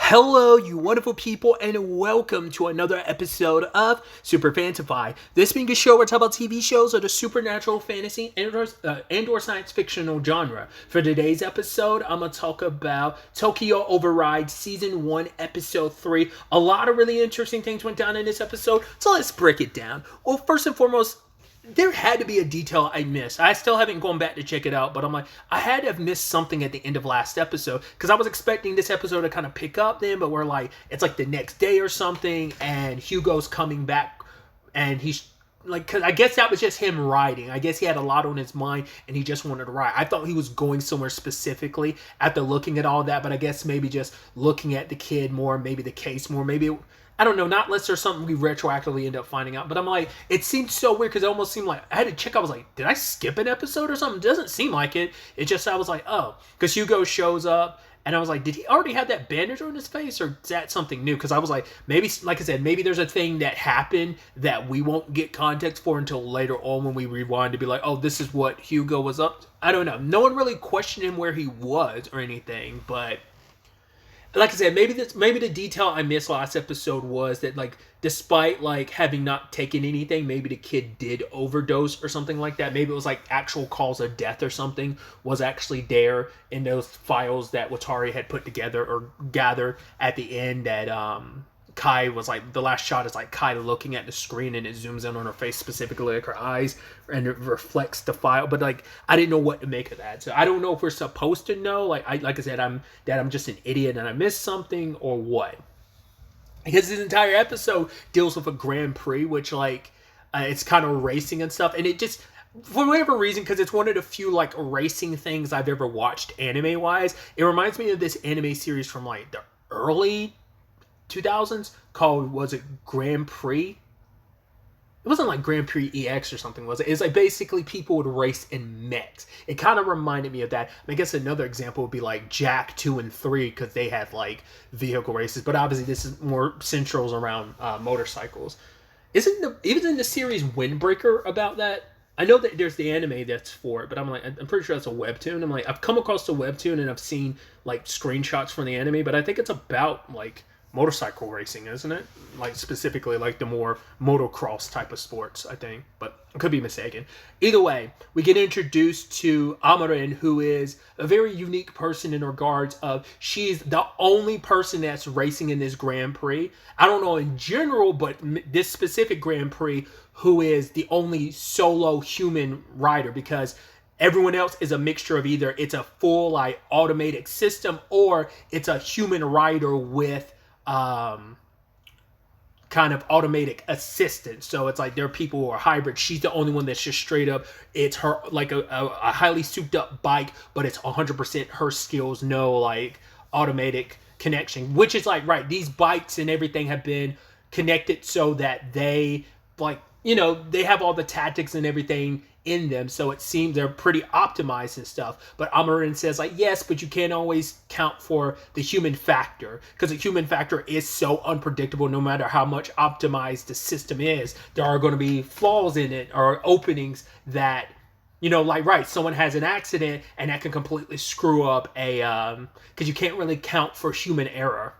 Hello, you wonderful people, and welcome to another episode of SuperFantaFi. This being a show where I talk about TV shows of the supernatural, fantasy, and/or science fictional genre. For today's episode, I'm going to talk about Tokyo Override Season 1, Episode 3. A lot of really interesting things went down in this episode, so let's break it down. Well, first and foremost, there had to be a detail I missed. I still haven't gone back to check it out, but I'm like, I had to have missed something at the end of last episode, because I was expecting this episode to kind of pick up then, but we're like, it's like the next day or something, and Hugo's coming back, and he's like, cause I guess that was just him writing. I guess he had a lot on his mind, and he just wanted to write. I thought he was going somewhere specifically after looking at all that, but I guess maybe just looking at the kid more, maybe the case more, maybe I don't know, not unless there's something we retroactively end up finding out. But I'm like, it seemed so weird because it almost seemed like, I had to check, I was like, did I skip an episode or something? It doesn't seem like it. It just, I was like, oh. Because Hugo shows up, and I was like, did he already have that bandage on his face, or is that something new? Because I was like, maybe, like I said, maybe there's a thing that happened that we won't get context for until later on when we rewind to be like, oh, this is what Hugo was up to. I don't know. No one really questioned him where he was or anything, but like I said, maybe the detail I missed last episode was that, like, despite like having not taken anything, maybe the kid did overdose or something like that. Maybe it was like actual cause of death or something was actually there in those files that Watari had put together or gathered at the end. That Kai was like, the last shot is like Kai looking at the screen, and it zooms in on her face, specifically like her eyes, and it reflects the file. But like, I didn't know what to make of that, so I don't know if we're supposed to know. Like I said, I'm just an idiot and I missed something, or what. Because this entire episode deals with a Grand Prix, which like it's kind of racing and stuff, and it just, for whatever reason, because it's one of the few like racing things I've ever watched anime wise, it reminds me of this anime series from like the early 2000s called, was it Grand Prix? It wasn't like Grand Prix EX or something, was it? It's like basically people would race in mechs. It kind of reminded me of that. I guess another example would be like Jack 2 and 3, because they had like vehicle races, but obviously this is more centrals around motorcycles. Even in the series Windbreaker about that? I know that there's the anime that's for it, but I'm pretty sure that's a webtoon. I'm like, I've come across the webtoon and I've seen like screenshots from the anime, but I think it's about like motorcycle racing, isn't it? Like specifically like the more motocross type of sports, I think, but I could be mistaken. Either way, we get introduced to Amarin, who is a very unique person in regards of, she's the only person that's racing in this Grand Prix. I don't know in general, but this specific Grand Prix, who is the only solo human rider, because everyone else is a mixture of either it's a full like automated system, or it's a human rider with kind of automatic assistance. So it's like there are people who are hybrid. She's the only one that's just straight up, it's her, like a highly souped up bike, but it's 100% her skills, no like automatic connection, which is like, right, these bikes and everything have been connected so that they, like, you know, they have all the tactics and everything in them, so it seems they're pretty optimized and stuff. But Amarin says like, yes, but you can't always count for the human factor, because the human factor is so unpredictable. No matter how much optimized the system is, there are going to be flaws in it, or openings that, you know, like, right, someone has an accident and that can completely screw up a because you can't really count for human error.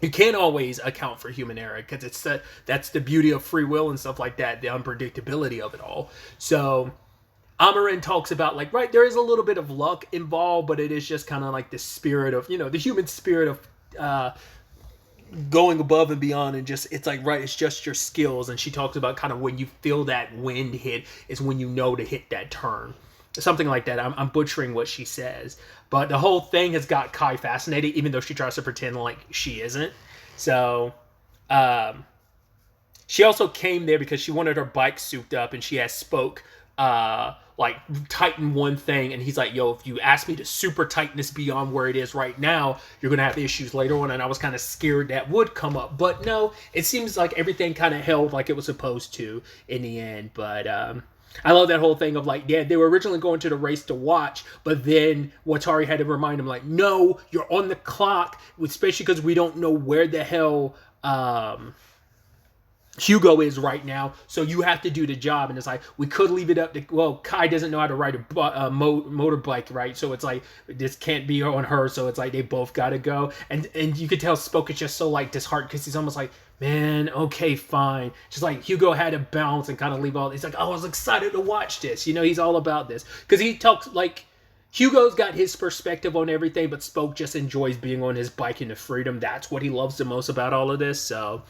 You can't always account for human error, because that's the beauty of free will and stuff like that, the unpredictability of it all. So Amarin talks about like, right, there is a little bit of luck involved, but it is just kind of like the spirit of, you know, the human spirit of going above and beyond, and just, it's like, right, it's just your skills. And she talks about kind of when you feel that wind hit is when you know to hit that turn. Something like that. I'm butchering what she says, but the whole thing has got Kai fascinated, even though she tries to pretend like she isn't. So she also came there because she wanted her bike souped up, and she has spoke like tighten one thing, and he's like, yo, if you ask me to super tighten this beyond where it is right now, you're gonna have issues later on. And I was kind of scared that would come up, but no, it seems like everything kind of held like it was supposed to in the end. But I love that whole thing of like, yeah, they were originally going to the race to watch, but then Watari had to remind him like, no, you're on the clock, especially because we don't know where the hell Hugo is right now, so you have to do the job. And it's like, we could leave it up to, well, Kai doesn't know how to ride a motorbike, right? So it's like, this can't be on her, so it's like they both gotta go. And you could tell Spoke is just so like disheartened, because he's almost like, man, okay, fine. Just like Hugo had to bounce and kind of leave all. He's like, I was excited to watch this. You know, he's all about this, because he talks like, Hugo's got his perspective on everything, but Spoke just enjoys being on his bike and the freedom. That's what he loves the most about all of this. So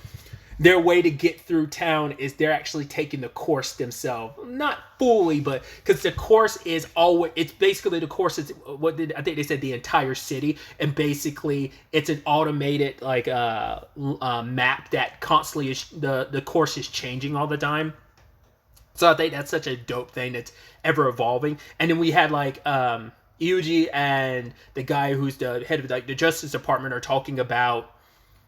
their way to get through town is they're actually taking the course themselves. Not fully, but because the course is always, it's basically, the course is, I think they said the entire city, and basically it's an automated like map that constantly is, the course is changing all the time. So I think that's such a dope thing that's ever evolving. And then we had like Yuji and the guy who's the head of like the Justice Department are talking about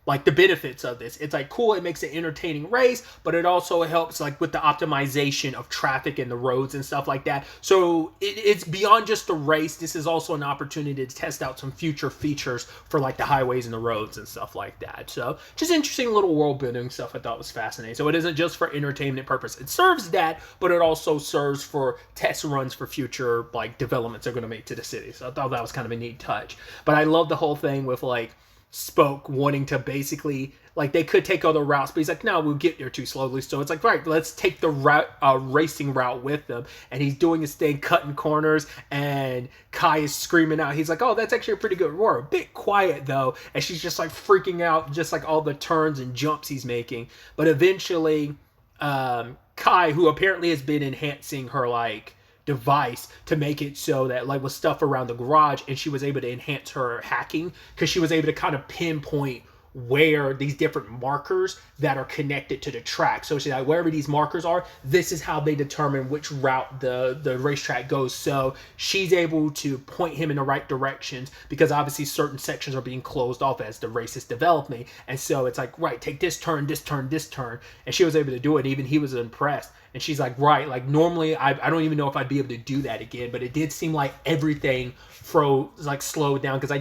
like the benefits of this. It's like cool, it makes an entertaining race, but it also helps like with the optimization of traffic and the roads and stuff like that. So it's beyond just the race. This is also an opportunity to test out some future features for like the highways and the roads and stuff like that. So just interesting little world building stuff I thought was fascinating. So it isn't just for entertainment purpose. It serves that, but it also serves for test runs for future like developments they're going to make to the city. So I thought that was kind of a neat touch. But I love the whole thing with like Spoke wanting to basically, like, they could take other routes, but he's like, no, we'll get there too slowly. So it's like, right, let's take the route, racing route with them. And he's doing his thing, cutting corners, and Kai is screaming out. He's like, oh, that's actually a pretty good roar. A bit quiet though, and she's just like freaking out, just like all the turns and jumps he's making. But eventually, Kai, who apparently has been enhancing her like device to make it so that like with stuff around the garage, and she was able to enhance her hacking because she was able to kind of pinpoint where these different markers that are connected to the track. So she's like, wherever these markers are, this is how they determine which route the racetrack goes. So she's able to point him in the right directions, because obviously certain sections are being closed off as the race is developing. And so it's like, right, take this turn, this turn, this turn. And she was able to do it. Even he was impressed. And she's like, right, like normally I don't even know if I'd be able to do that again, but it did seem like everything like slowed down, because I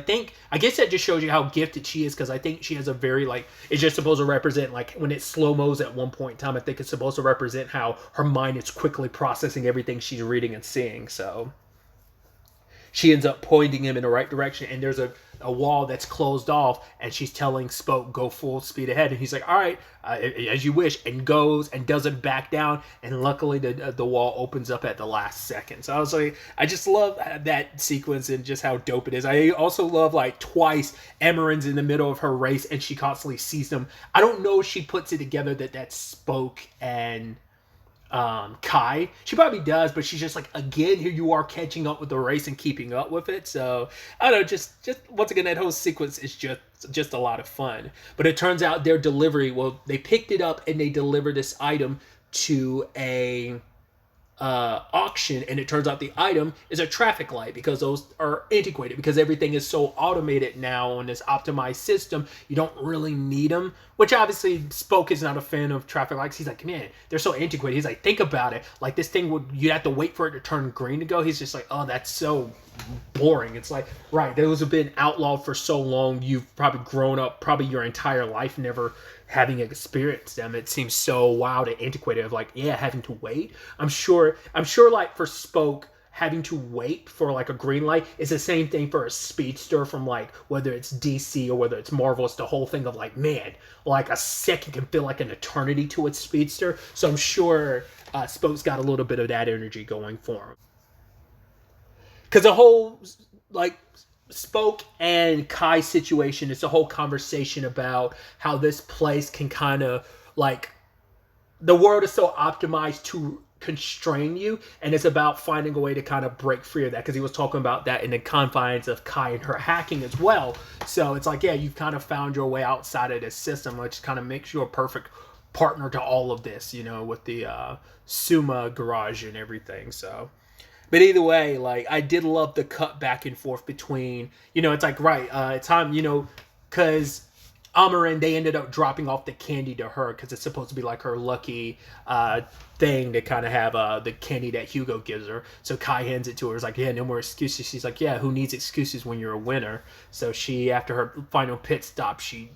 guess that just shows you how gifted she is, because I think she has a very like, it's just supposed to represent like when it slow-mos at one point in time, I think it's supposed to represent how her mind is quickly processing everything she's reading and seeing. So she ends up pointing him in the right direction, and there's a wall that's closed off, and she's telling Spoke, go full speed ahead, and he's like, all right, as you wish, and goes and doesn't back down, and luckily the wall opens up at the last second. So I was like, I just love that sequence and just how dope it is. I also love like twice Emeren's in the middle of her race and she constantly sees them. I don't know if she puts it together that Spoke and Kai. She probably does, but she's just like, again, here you are catching up with the race and keeping up with it. So I don't know, just once again, that whole sequence is just a lot of fun. But it turns out their delivery, well, they picked it up and they delivered this item to a auction, and it turns out the item is a traffic light, because those are antiquated, because everything is so automated now on this optimized system, you don't really need them, which obviously Spoke is not a fan of traffic lights. He's like, man, they're so antiquated. He's like, think about it, like this thing you'd have to wait for it to turn green to go. He's just like, oh, that's so boring. It's like, right, those have been outlawed for so long, you've probably grown up probably your entire life never having experienced them. It seems so wild and antiquated of like, yeah, having to wait. I'm sure like for Spoke, having to wait for like a green light is the same thing for a speedster from like whether it's DC or whether it's Marvel. It's the whole thing of like, man, like a second can feel like an eternity to its speedster. So I'm sure Spoke's got a little bit of that energy going for him. Because the whole like Spoke and Kai situation is a whole conversation about how this place can kind of like, the world is so optimized to constrain you, and it's about finding a way to kind of break free of that, because he was talking about that in the confines of Kai and her hacking as well. So it's like, yeah, you've kind of found your way outside of this system, which kind of makes you a perfect partner to all of this, you know, with the Suma garage and everything. So but either way, like, I did love the cut back and forth between, you know, it's like, right, it's time, you know, because Amaren, they ended up dropping off the candy to her, because it's supposed to be like her lucky thing to kind of have the candy that Hugo gives her. So Kai hands it to her. It's like, yeah, no more excuses. She's like, yeah, who needs excuses when you're a winner? So she, after her final pit stop, she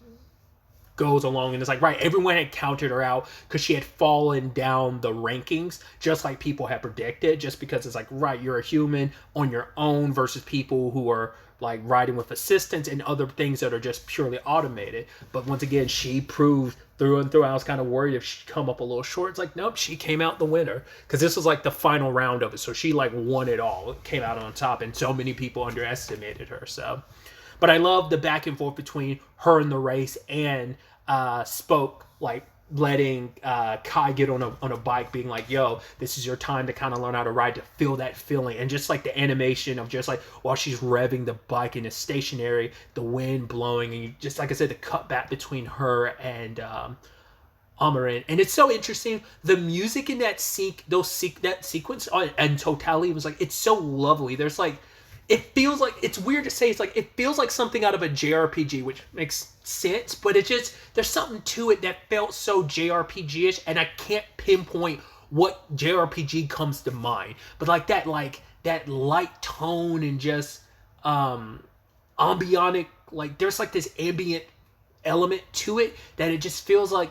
goes along and it's like, right, everyone had counted her out because she had fallen down the rankings just like people had predicted, just because it's like, right, you're a human on your own versus people who are like riding with assistants and other things that are just purely automated. But once again, she proved through and through. I was kind of worried if she'd come up a little short. It's like, nope, she came out the winner because this was like the final round of it. So she like won it all, came out on top, and so many people underestimated her. So, but I love the back and forth between her in the race and Spoke, like letting Kai get on a bike, being like, yo, this is your time to kind of learn how to ride, to feel that feeling. And just like the animation of just like while she's revving the bike and it's stationary, the wind blowing, and you just, like I said, the cut back between her and Amarin. And it's so interesting, the music in that that sequence in totality was like, it's so lovely. There's like, it feels like, it's weird to say, it's like, it feels like something out of a JRPG, which makes sense, but it just, there's something to it that felt so JRPG-ish, and I can't pinpoint what JRPG comes to mind, but like that light tone and just ambionic, like there's like this ambient element to it that it just feels like,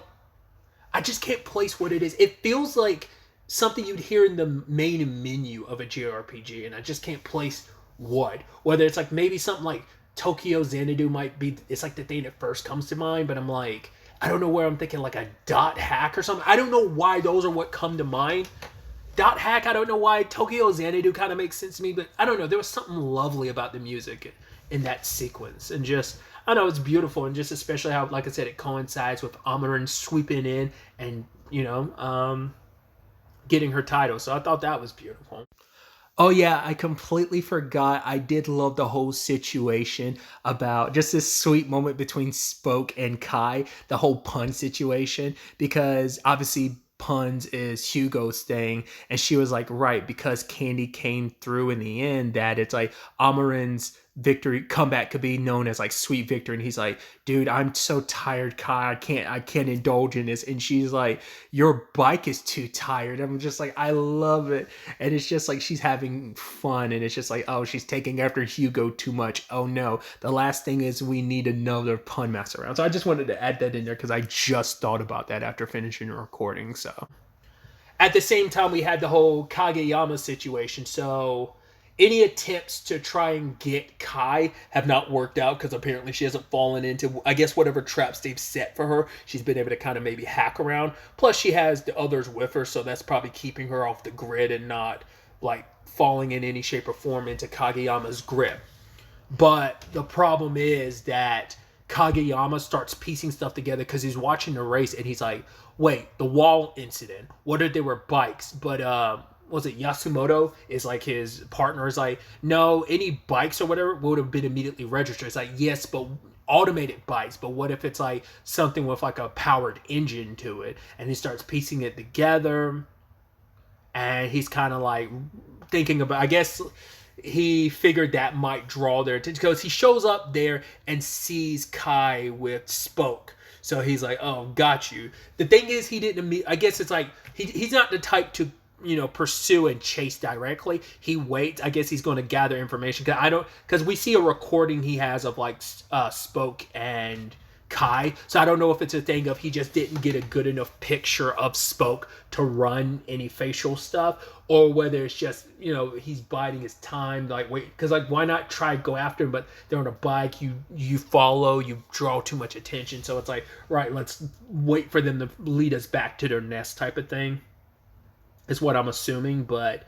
I just can't place what it is. It feels like something you'd hear in the main menu of a JRPG, and I just can't place what. Whether it's like maybe something like Tokyo Xanadu might be, it's like the thing that first comes to mind, but I'm like, I don't know where I'm thinking, like a dot hack or something. I don't know why those are what come to mind. Dot hack, I don't know why. Tokyo Xanadu kind of makes sense to me, but I don't know. There was something lovely about the music in that sequence, and just, I know it's beautiful, and just especially how, like I said, it coincides with Amarin sweeping in and, you know, getting her title. So I thought that was beautiful. Oh yeah, I completely forgot. I did love the whole situation about just this sweet moment between Spoke and Kai, the whole pun situation, because obviously puns is Hugo's thing, and she was like, right, because Candy came through in the end, that it's like Amarin's victory comeback could be known as like sweet victory, and he's like, dude, I'm so tired, Kai, I can't indulge in this, and she's like, your bike is too tired. I'm just like, I love it. And it's just like she's having fun, and it's just like, oh, she's taking after Hugo too much. Oh no, the last thing is we need another pun mess around. So I just wanted to add that in there because I just thought about that after finishing the recording. So at the same time, we had the whole Kageyama situation. So any attempts to try and get Kai have not worked out because apparently she hasn't fallen into, I guess, whatever traps they've set for her. She's been able to kind of maybe hack around. Plus, she has the others with her, so that's probably keeping her off the grid and not, like, falling in any shape or form into Kageyama's grip. But the problem is that Kageyama starts piecing stuff together because he's watching the race and he's like, wait, the wall incident, what if they were bikes? But, was it Yasumoto is like his partner is like, no, any bikes or whatever would have been immediately registered. It's like, yes, but automated bikes, but what if it's like something with like a powered engine to it? And he starts piecing it together, and he's kind of like thinking about, I guess he figured that might draw their attention because he shows up there and sees Kai with Spoke. So he's like, oh, got you. The thing is, he didn't, I guess it's like, he's not the type to, you know, pursue and chase directly. He waits. I guess he's going to gather information because we see a recording he has of like Spoke and Kai. So I don't know if it's a thing of he just didn't get a good enough picture of Spoke to run any facial stuff, or whether it's just, you know, he's biding his time, like, wait, because like, why not try go after him? But they're on a bike, you follow, you draw too much attention, so it's like, right, let's wait for them to lead us back to their nest type of thing is what I'm assuming. But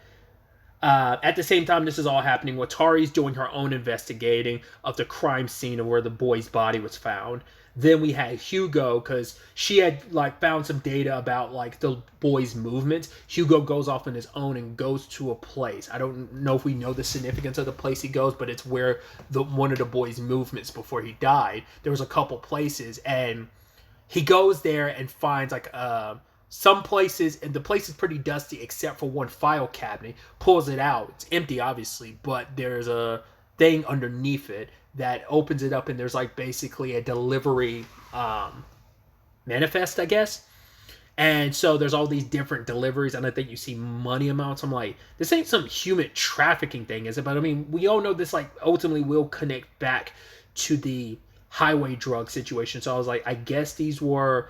at the same time this is all happening, Watari's doing her own investigating of the crime scene of where the boy's body was found. Then we had Hugo, because she had like found some data about like the boy's movements. Hugo goes off on his own and goes to a place. I don't know if we know the significance of the place he goes, but it's where one of the boy's movements before he died. There was a couple places, and he goes there and finds like some places, and the place is pretty dusty except for one file cabinet. Pulls it out. It's empty, obviously, but there's a thing underneath it that opens it up, and there's like basically a delivery manifest, I guess. And so there's all these different deliveries, and I think you see money amounts. I'm like, this ain't some human trafficking thing, is it? But I mean, we all know this like ultimately will connect back to the highway drug situation. So I was like, I guess these were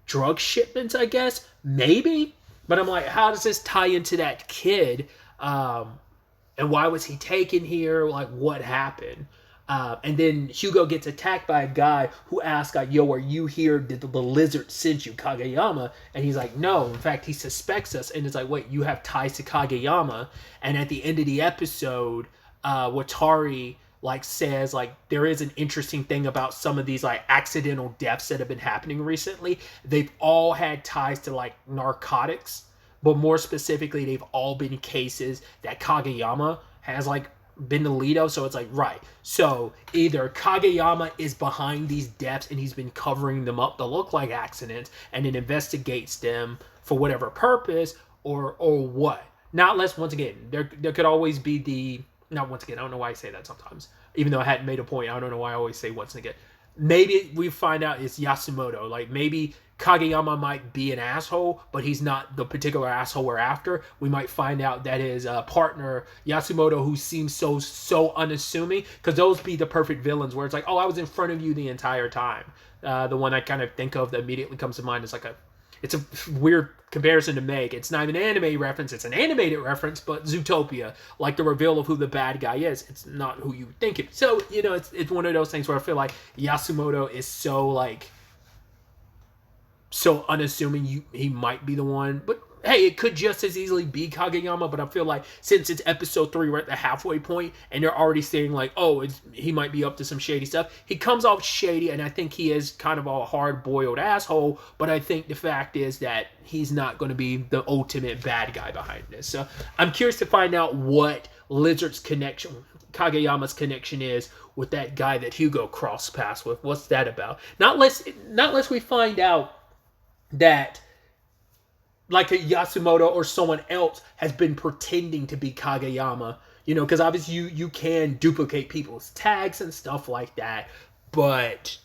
drug shipments, I guess, maybe. But I'm like, how does this tie into that kid? And why was he taken here? Like, what happened? And then Hugo gets attacked by a guy who asks, like, yo, are you here? Did the lizard send you, Kageyama? And he's like, no. In fact, he suspects us. And it's like, wait, you have ties to Kageyama? And at the end of the episode, Watari like says like there is an interesting thing about some of these like accidental deaths that have been happening recently. They've all had ties to like narcotics, but more specifically, they've all been cases that Kageyama has like been the lead of. So it's like, right. So either Kageyama is behind these deaths and he's been covering them up to look like accidents and then investigates them for whatever purpose, or what. Not less, once again, there could always be the, not once again, I don't know why I say that sometimes. Even though I hadn't made a point, I don't know why I always say once again. Maybe we find out it's Yasumoto. Like, maybe Kageyama might be an asshole, but he's not the particular asshole we're after. We might find out that his partner, Yasumoto, who seems so unassuming, because those be the perfect villains where it's like, oh, I was in front of you the entire time. The one I kind of think of that immediately comes to mind is like it's a weird comparison to make. It's not an anime reference, it's an animated reference, but Zootopia, like the reveal of who the bad guy is, it's not who you think it. So, you know, it's one of those things where I feel like Yasumoto is so, like, so unassuming he might be the one. But hey, it could just as easily be Kageyama, but I feel like since it's episode 3, we're at the halfway point, and they're already saying like, oh, he might be up to some shady stuff. He comes off shady, and I think he is kind of a hard-boiled asshole, but I think the fact is that he's not going to be the ultimate bad guy behind this. So I'm curious to find out what Lizard's connection, Kageyama's connection is with that guy that Hugo crossed paths with. What's that about? Not less we find out that like a Yasumoto or someone else has been pretending to be Kageyama, you know, because obviously you can duplicate people's tags and stuff like that, but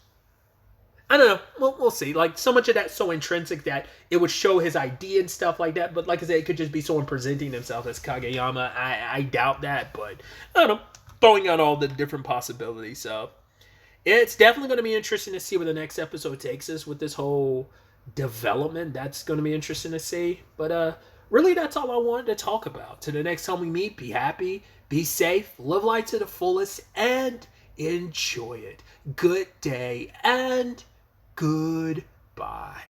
I don't know, we'll see. Like, so much of that's so intrinsic that it would show his ID and stuff like that, but like I said, it could just be someone presenting themselves as Kageyama. I doubt that, but I don't know, throwing out all the different possibilities. So it's definitely going to be interesting to see where the next episode takes us with this whole development. That's going to be interesting to see. But really, that's all I wanted to talk about. Till the next time we meet, be happy, be safe, live life to the fullest, and enjoy it. Good day and goodbye.